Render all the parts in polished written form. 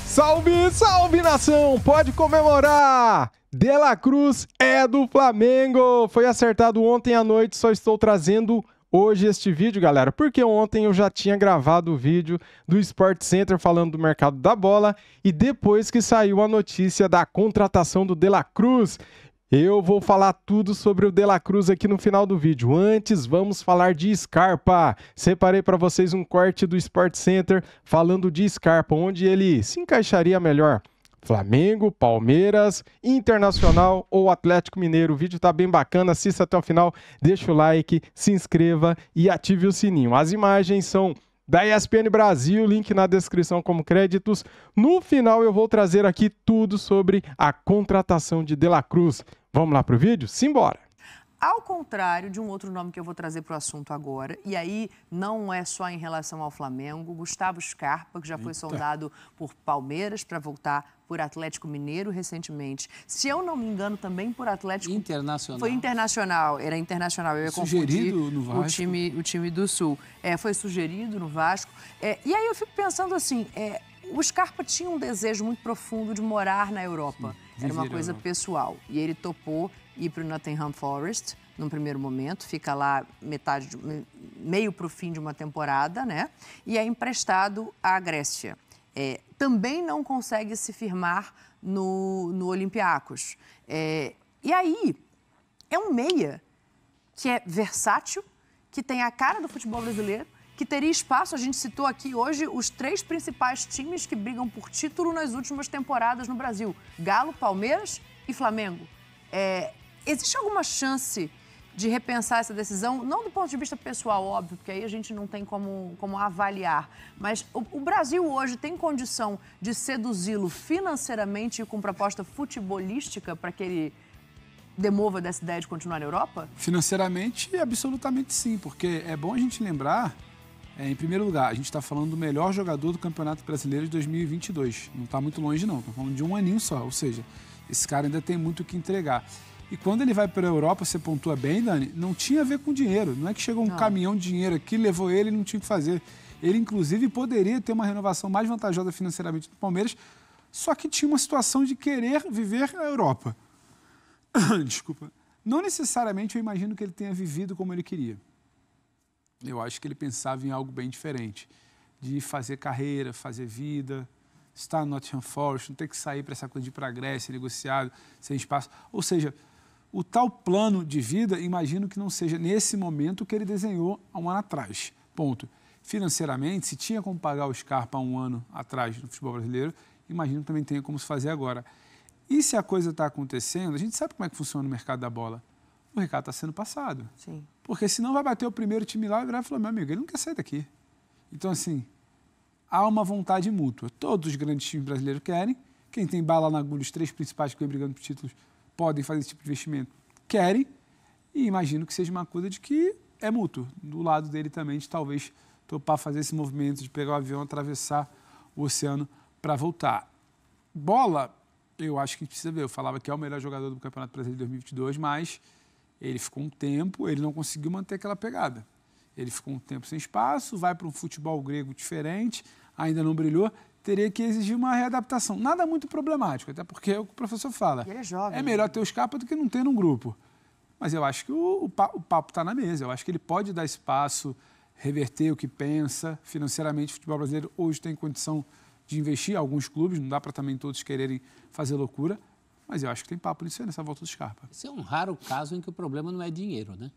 Salve, salve nação! Pode comemorar! De La Cruz é do Flamengo! Foi acertado ontem à noite, só estou trazendo hoje este vídeo, galera, porque ontem eu já tinha gravado o vídeo do Sport Center falando do mercado da bola e depois que saiu a notícia da contratação do De La Cruz, eu vou falar tudo sobre o De La Cruz aqui no final do vídeo. Antes, vamos falar de Scarpa. Separei para vocês um corte do Sport Center falando de Scarpa, onde ele se encaixaria melhor. Flamengo, Palmeiras, Internacional ou Atlético Mineiro. O vídeo tá bem bacana, assista até o final, deixa o like, se inscreva e ative o sininho. As imagens são da ESPN Brasil, link na descrição como créditos. No final eu vou trazer aqui tudo sobre a contratação de La Cruz. Vamos lá pro vídeo? Simbora! Ao contrário de um outro nome que eu vou trazer para o assunto agora, e aí não é só em relação ao Flamengo, Gustavo Scarpa, que já foi sondado por Palmeiras para voltar por Atlético Mineiro recentemente. Se eu não me engano, também por Atlético... Internacional. Foi Internacional, era Internacional. Eu ia confundir no Vasco. O time do Sul. Foi sugerido no Vasco. E aí eu fico pensando assim, o Scarpa tinha um desejo muito profundo de morar na Europa. Sim, era uma coisa pessoal. E ele topou ir para o Nottingham Forest, num primeiro momento, fica lá meio para o fim de uma temporada, né? E é emprestado à Grécia. Também não consegue se firmar no Olympiacos. E aí, é um meia que é versátil, que tem a cara do futebol brasileiro, que teria espaço. A gente citou aqui hoje os 3 principais times que brigam por título nas últimas temporadas no Brasil: Galo, Palmeiras e Flamengo. Existe alguma chance de repensar essa decisão? Não do ponto de vista pessoal, óbvio, porque aí a gente não tem como avaliar. Mas o Brasil hoje tem condição de seduzi-lo financeiramente e com proposta futebolística para que ele demova dessa ideia de continuar na Europa? Financeiramente, absolutamente sim, porque é bom a gente lembrar, em primeiro lugar, a gente está falando do melhor jogador do Campeonato Brasileiro de 2022. Não está muito longe, não. Estamos falando de um aninho só, ou seja, esse cara ainda tem muito o que entregar. E quando ele vai para a Europa, você pontua bem, Dani, não tinha a ver com dinheiro. Não é que chegou um caminhão de dinheiro aqui, levou ele e não tinha o que fazer. Ele, inclusive, poderia ter uma renovação mais vantajosa financeiramente do Palmeiras, só que tinha uma situação de querer viver a Europa. Desculpa. Não necessariamente eu imagino que ele tenha vivido como ele queria. Eu acho que ele pensava em algo bem diferente. De fazer carreira, fazer vida, estar no Nottingham Forest, não ter que sair para essa coisa de ir para a Grécia, negociado, sem espaço. Ou seja, o tal plano de vida, imagino que não seja nesse momento que ele desenhou há um ano atrás. Ponto. Financeiramente, se tinha como pagar o Scarpa há um ano atrás no futebol brasileiro, imagino que também tenha como se fazer agora. E se a coisa está acontecendo, a gente sabe como é que funciona o mercado da bola. O recado está sendo passado. Sim. Porque senão vai bater o primeiro time lá e virar e falar, meu amigo, ele não quer sair daqui. Então, assim, há uma vontade mútua. Todos os grandes times brasileiros querem. Quem tem bala na agulha, os 3 principais que vêm brigando por títulos, podem fazer esse tipo de investimento, querem, e imagino que seja uma coisa de que é mútuo. Do lado dele também, de talvez topar fazer esse movimento de pegar o avião, atravessar o oceano para voltar. Bola, eu acho que a gente precisa ver. Eu falava que é o melhor jogador do Campeonato Brasileiro de 2022, mas ele ficou um tempo, ele não conseguiu manter aquela pegada. Ele ficou um tempo sem espaço, vai para um futebol grego diferente, ainda não brilhou, teria que exigir uma readaptação. Nada muito problemático, até porque é o que o professor fala. Ele é jovem. É melhor ter o Scarpa do que não ter num grupo. Mas eu acho que o papo está na mesa. Eu acho que ele pode dar espaço, reverter o que pensa. Financeiramente, o futebol brasileiro hoje tem condição de investir. Alguns clubes, não dá para também todos quererem fazer loucura. Mas eu acho que tem papo nisso aí, nessa volta do Scarpa. Esse é um raro caso em que o problema não é dinheiro, né?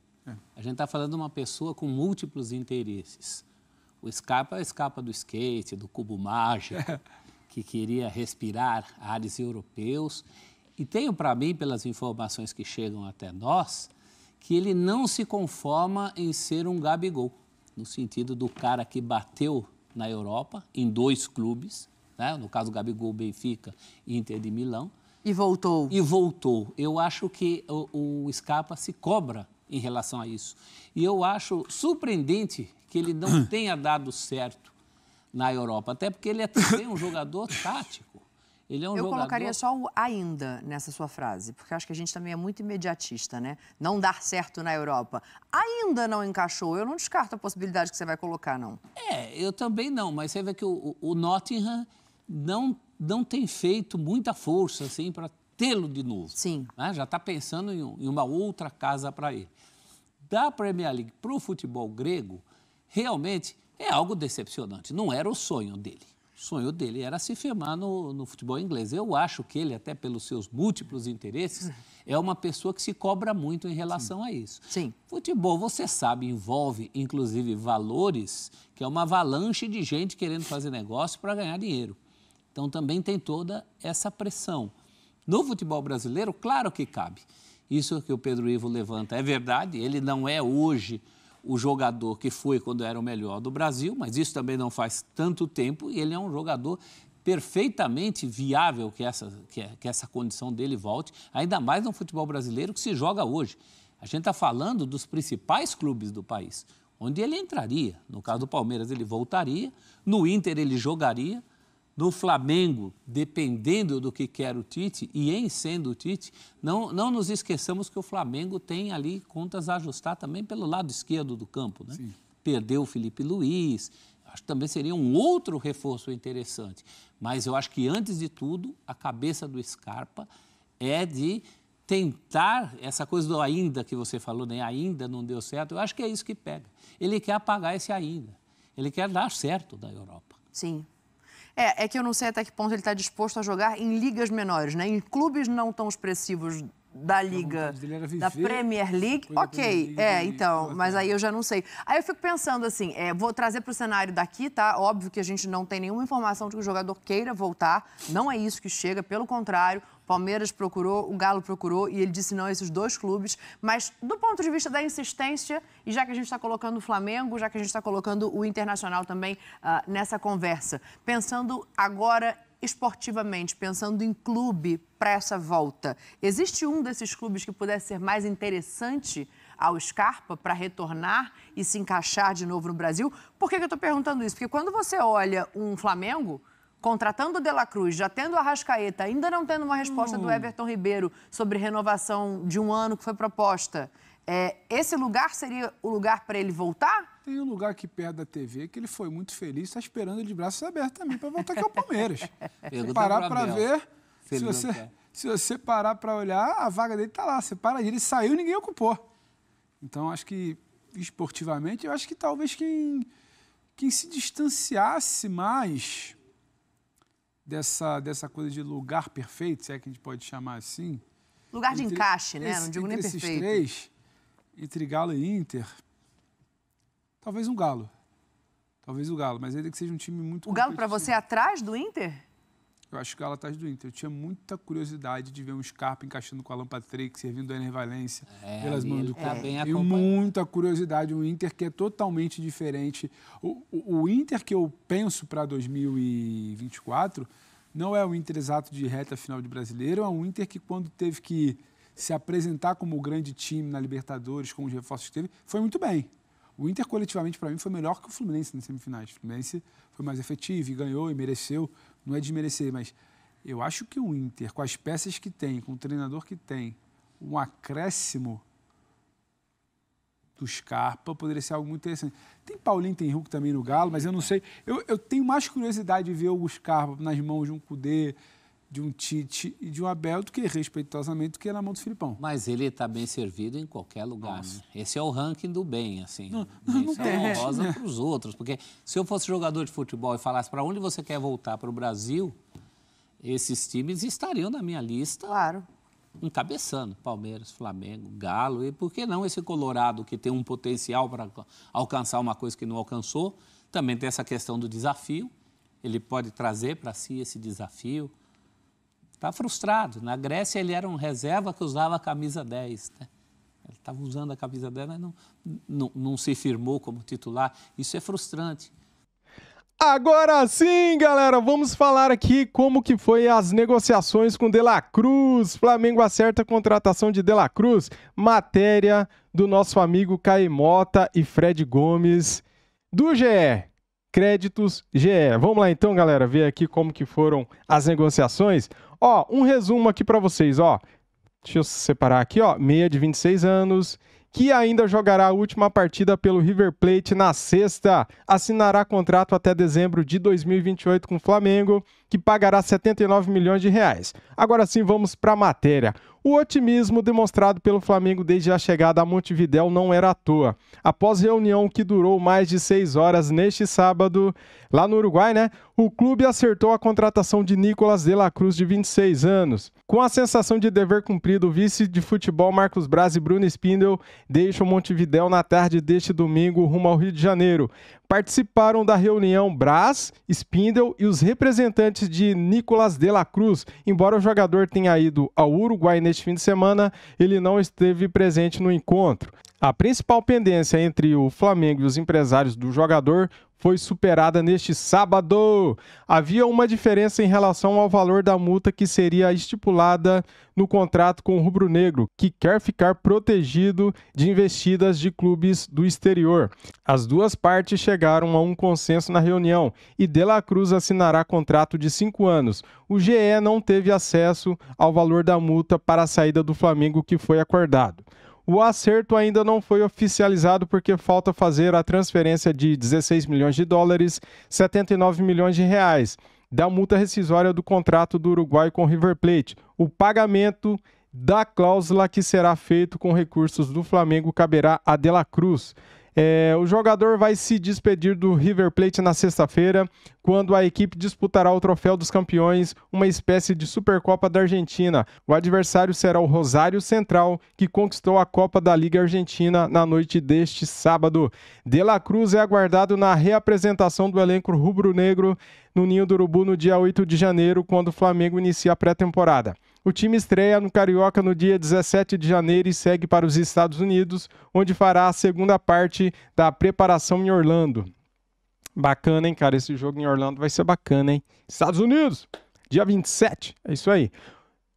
A gente está falando de uma pessoa com múltiplos interesses. O Scarpa é o Scarpa do skate, do cubo mágico, que queria respirar ares europeus. E tenho para mim, pelas informações que chegam até nós, que ele não se conforma em ser um Gabigol, no sentido do cara que bateu na Europa, em 2 clubes, né? No caso, Gabigol, Benfica e Inter de Milão. E voltou. E voltou. Eu acho que o Scarpa se cobra em relação a isso. E eu acho surpreendente que ele não tenha dado certo na Europa, até porque ele é também um jogador tático. Ele é um jogador... colocaria só o ainda nessa sua frase, porque acho que a gente também é muito imediatista, né? Não dar certo na Europa. Ainda não encaixou. Eu não descarto a possibilidade que você vai colocar, não. Eu também não, mas você vê que o Nottingham não tem feito muita força assim, para tê-lo de novo. Sim. Né? Já está pensando em uma outra casa para ele. Da Premier League para o futebol grego, realmente é algo decepcionante. Não era o sonho dele. O sonho dele era se firmar no futebol inglês. Eu acho que ele, até pelos seus múltiplos interesses, é uma pessoa que se cobra muito em relação a isso. Sim. Futebol, você sabe, envolve, inclusive, valores, que é uma avalanche de gente querendo fazer negócio para ganhar dinheiro. Então, também tem toda essa pressão. No futebol brasileiro, claro que cabe. Isso que o Pedro Ivo levanta é verdade. Ele não é hoje o jogador que foi quando era o melhor do Brasil, mas isso também não faz tanto tempo e ele é um jogador perfeitamente viável que essa condição dele volte, ainda mais no futebol brasileiro que se joga hoje. A gente está falando dos principais clubes do país, onde ele entraria. No caso do Palmeiras, ele voltaria, no Inter ele jogaria, no Flamengo, dependendo do que quer o Tite, e em sendo o Tite, não nos esqueçamos que o Flamengo tem ali contas a ajustar também pelo lado esquerdo do campo, né? Perdeu o Felipe Luiz, acho que também seria um outro reforço interessante. Mas eu acho que, antes de tudo, a cabeça do Scarpa é de tentar, essa coisa do ainda que você falou, né? Ainda não deu certo, eu acho que é isso que pega. Ele quer apagar esse ainda, ele quer dar certo da Europa. Sim. É que eu não sei até que ponto ele está disposto a jogar em ligas menores, né? Em clubes não tão expressivos da Liga, da Premier League. Ok, então, mas aí eu já não sei. Aí eu fico pensando assim, vou trazer para o cenário daqui, tá? Óbvio que a gente não tem nenhuma informação de que o jogador queira voltar, não é isso que chega, pelo contrário, o Palmeiras procurou, o Galo procurou e ele disse não a esses dois clubes, mas do ponto de vista da insistência, e já que a gente está colocando o Flamengo, já que a gente está colocando o Internacional também nessa conversa, pensando agora esportivamente, pensando em clube para essa volta, existe um desses clubes que pudesse ser mais interessante ao Scarpa para retornar e se encaixar de novo no Brasil? Por que eu estou perguntando isso? Porque quando você olha um Flamengo contratando o De La Cruz, já tendo o Arrascaeta, ainda não tendo uma resposta do Everton Ribeiro sobre renovação de um ano que foi proposta, esse lugar seria o lugar para ele voltar? Tem um lugar aqui perto da TV que ele foi muito feliz, está esperando ele de braços abertos também para voltar, que é o Palmeiras. Se parar para ver, se você parar para olhar, a vaga dele está lá. Você para ali, ele saiu e ninguém ocupou. Então, acho que, esportivamente, eu acho que talvez quem se distanciasse mais dessa coisa de lugar perfeito, se é que a gente pode chamar assim. Lugar de encaixe, né? Não digo nem perfeito. Esses três, entre Galo e Inter, talvez um Galo. Talvez o Galo, mas ele tem que seja um time muito O Galo para você é atrás do Inter? Eu acho que o Galo atrás do Inter. Eu tinha muita curiosidade de ver um Scarpa encaixando com o Alan Patrick, servindo o Ener Valencia pelas mãos do clube. E muita curiosidade, um Inter que é totalmente diferente. O Inter que eu penso para 2024 não é o Inter exato de reta final de Brasileiro, é um Inter que, quando teve que se apresentar como o grande time na Libertadores, com os reforços que teve, foi muito bem. O Inter, coletivamente, para mim, foi melhor que o Fluminense nas semifinais. O Fluminense foi mais efetivo e ganhou e mereceu. Não é desmerecer, mas eu acho que o Inter, com as peças que tem, com o treinador que tem, um acréscimo do Scarpa poderia ser algo muito interessante. Tem Paulinho, tem Hulk também no Galo, mas eu não sei. Eu tenho mais curiosidade de ver o Scarpa nas mãos de um Cudê, de um Tite e de um Abel, do que, respeitosamente, do que na mão do Filipão. Mas ele está bem servido em qualquer lugar. Né? Esse é o ranking do bem, assim. Não tem rosa para os outros. Porque se eu fosse jogador de futebol e falasse para onde você quer voltar para o Brasil, esses times estariam na minha lista. Claro. Encabeçando. Palmeiras, Flamengo, Galo. E por que não esse Colorado, que tem um potencial para alcançar uma coisa que não alcançou? Também tem essa questão do desafio. Ele pode trazer para si esse desafio. Está frustrado. Na Grécia, ele era um reserva que usava a camisa 10. Né? Ele estava usando a camisa 10, mas não se firmou como titular. Isso é frustrante. Agora sim, galera, vamos falar aqui como que foi as negociações com De La Cruz. Flamengo acerta a contratação de De La Cruz. Matéria do nosso amigo Caio Mota e Fred Gomes, do GE. Créditos GE. Vamos lá então, galera, ver aqui como que foram as negociações. Ó, um resumo aqui para vocês, ó. Deixa eu separar aqui, ó. Meia de 26 anos, que ainda jogará a última partida pelo River Plate na sexta. Assinará contrato até dezembro de 2028 com o Flamengo, que pagará 79 milhões de reais. Agora sim, vamos para a matéria. O otimismo demonstrado pelo Flamengo desde a chegada a Montevidéu não era à toa. Após reunião que durou mais de 6 horas neste sábado, lá no Uruguai, o clube acertou a contratação de Nicolás de la Cruz, de 26 anos. Com a sensação de dever cumprido, o vice de futebol Marcos Braz e Bruno Spindel deixam Montevidéu na tarde deste domingo rumo ao Rio de Janeiro. Participaram da reunião Braz, Spindel e os representantes de Nicolás de la Cruz. Embora o jogador tenha ido ao Uruguai neste fim de semana, ele não esteve presente no encontro. A principal pendência entre o Flamengo e os empresários do jogador foi superada neste sábado. Havia uma diferença em relação ao valor da multa que seria estipulada no contrato com o rubro-negro, que quer ficar protegido de investidas de clubes do exterior. As duas partes chegaram a um consenso na reunião e De la Cruz assinará contrato de 5 anos. O GE não teve acesso ao valor da multa para a saída do Flamengo que foi acordado. O acerto ainda não foi oficializado porque falta fazer a transferência de 16 milhões de dólares, 79 milhões de reais, da multa rescisória do contrato do Uruguai com o River Plate. O pagamento da cláusula que será feito com recursos do Flamengo caberá a De la Cruz. O jogador vai se despedir do River Plate na sexta-feira, quando a equipe disputará o Troféu dos Campeões, uma espécie de Supercopa da Argentina. O adversário será o Rosário Central, que conquistou a Copa da Liga Argentina na noite deste sábado. De la Cruz é aguardado na reapresentação do elenco rubro-negro no Ninho do Urubu no dia 8 de janeiro, quando o Flamengo inicia a pré-temporada. O time estreia no Carioca no dia 17 de janeiro e segue para os Estados Unidos, onde fará a segunda parte da preparação em Orlando. Bacana, hein, cara? Esse jogo em Orlando vai ser bacana, hein? Estados Unidos, dia 27. É isso aí.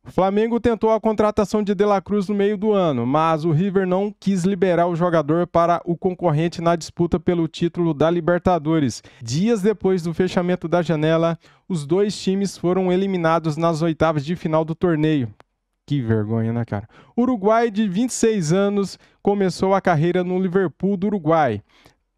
O Flamengo tentou a contratação de la Cruz no meio do ano, mas o River não quis liberar o jogador para o concorrente na disputa pelo título da Libertadores. Dias depois do fechamento da janela, os dois times foram eliminados nas oitavas de final do torneio. Que vergonha, né, cara? O uruguai, de 26 anos, começou a carreira no Liverpool do Uruguai.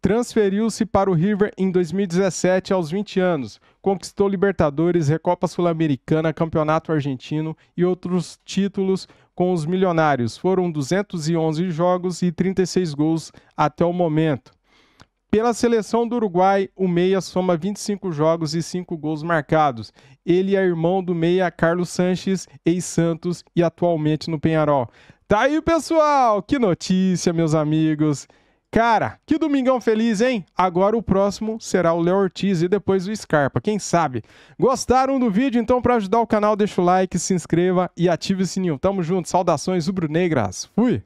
Transferiu-se para o River em 2017 aos 20 anos. Conquistou Libertadores, Recopa Sul-Americana, Campeonato Argentino e outros títulos com os milionários. Foram 211 jogos e 36 gols até o momento. Pela seleção do Uruguai, o meia soma 25 jogos e 5 gols marcados. Ele é irmão do meia Carlos Sanches, ex-Santos e atualmente no Peñarol. Tá aí, pessoal! Que notícia, meus amigos! Cara, que domingão feliz, hein? Agora o próximo será o Léo Ortiz e depois o Scarpa, quem sabe? Gostaram do vídeo? Então, para ajudar o canal, deixa o like, se inscreva e ative o sininho. Tamo junto, saudações rubro-negras. Fui!